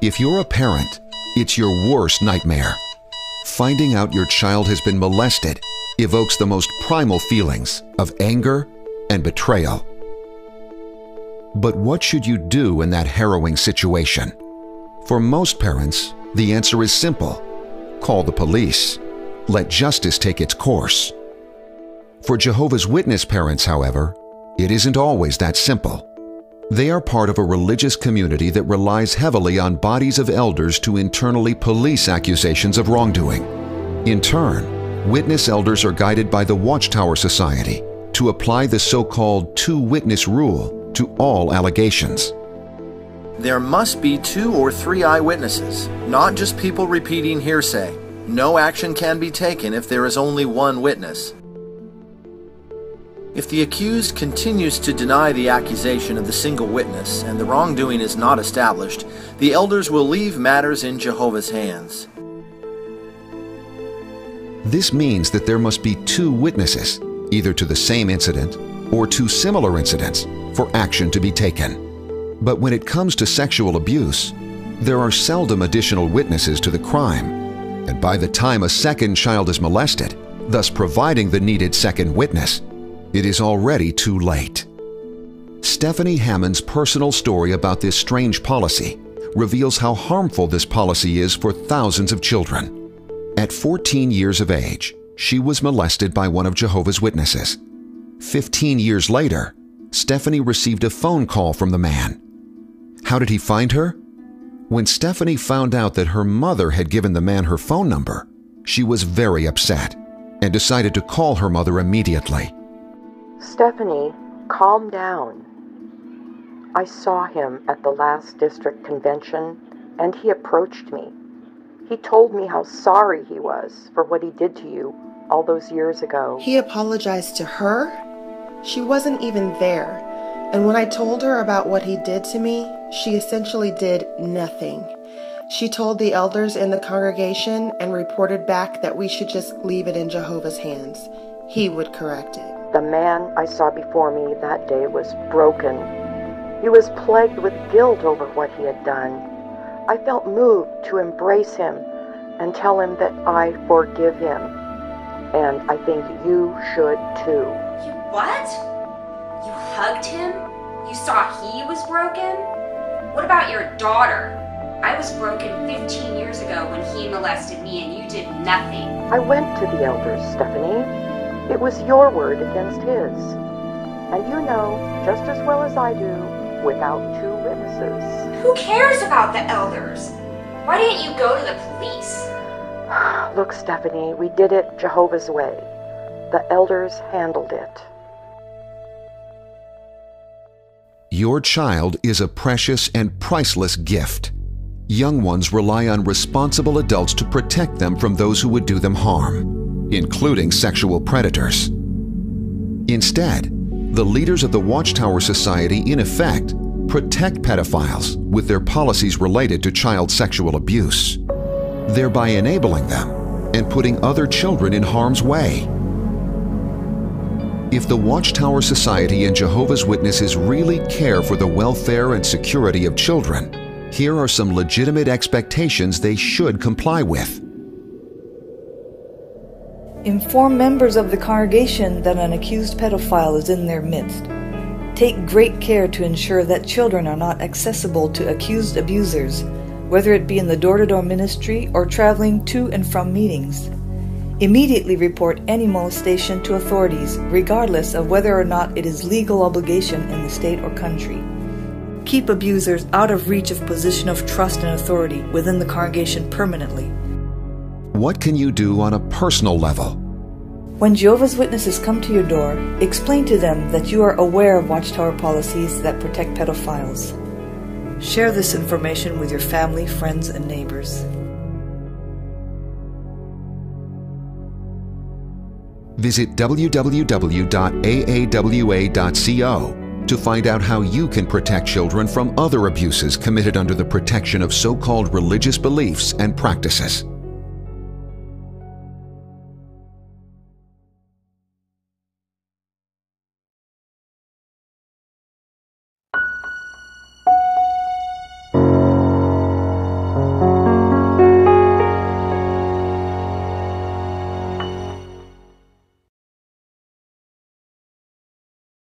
If you're a parent, it's your worst nightmare. Finding out your child has been molested evokes the most primal feelings of anger and betrayal. But what should you do in that harrowing situation? For most parents, the answer is simple. Call the police. Let justice take its course. For Jehovah's Witness parents, however, it isn't always that simple. They are part of a religious community that relies heavily on bodies of elders to internally police accusations of wrongdoing. In turn, witness elders are guided by the Watchtower Society to apply the so-called two-witness rule to all allegations. There must be 2 or 3 eyewitnesses, not just people repeating hearsay. No action can be taken if there is only one witness. If the accused continues to deny the accusation of the single witness and the wrongdoing is not established, the elders will leave matters in Jehovah's hands. This means that there must be 2 witnesses, either to the same incident or 2 similar incidents, for action to be taken. But when it comes to sexual abuse, there are seldom additional witnesses to the crime, and by the time a second child is molested, thus providing the needed second witness, it is already too late. Stephanie Hammond's personal story about this strange policy reveals how harmful this policy is for thousands of children. At 14 years of age, she was molested by one of Jehovah's Witnesses. 15 years later, Stephanie received a phone call from the man. How did he find her? When Stephanie found out that her mother had given the man her phone number, she was very upset and decided to call her mother immediately. Stephanie, calm down. I saw him at the last district convention, and he approached me. He told me how sorry he was for what he did to you all those years ago. He apologized to her? She wasn't even there. And when I told her about what he did to me, she essentially did nothing. She told the elders in the congregation and reported back that we should just leave it in Jehovah's hands. He would correct it. The man I saw before me that day was broken. He was plagued with guilt over what he had done. I felt moved to embrace him and tell him that I forgive him. And I think you should too. You what? You hugged him? You saw he was broken? What about your daughter? I was broken 15 years ago when he molested me and you did nothing. I went to the elders, Stephanie. It was your word against his. And you know, just as well as I do, without 2 witnesses. Who cares about the elders? Why didn't you go to the police? Look, Stephanie, we did it Jehovah's way. The elders handled it. Your child is a precious and priceless gift. Young ones rely on responsible adults to protect them from those who would do them harm, including sexual predators. Instead, the leaders of the Watchtower Society, in effect, protect pedophiles with their policies related to child sexual abuse, thereby enabling them and putting other children in harm's way. If the Watchtower Society and Jehovah's Witnesses really care for the welfare and security of children, here are some legitimate expectations they should comply with. Inform members of the congregation that an accused pedophile is in their midst. Take great care to ensure that children are not accessible to accused abusers, whether it be in the door-to-door ministry or traveling to and from meetings. Immediately report any molestation to authorities, regardless of whether or not it is legal obligation in the state or country. Keep abusers out of reach of position of trust and authority within the congregation permanently. What can you do on a personal level? When Jehovah's Witnesses come to your door, explain to them that you are aware of Watchtower policies that protect pedophiles. Share this information with your family, friends, and neighbors. Visit www.aawa.co to find out how you can protect children from other abuses committed under the protection of so-called religious beliefs and practices.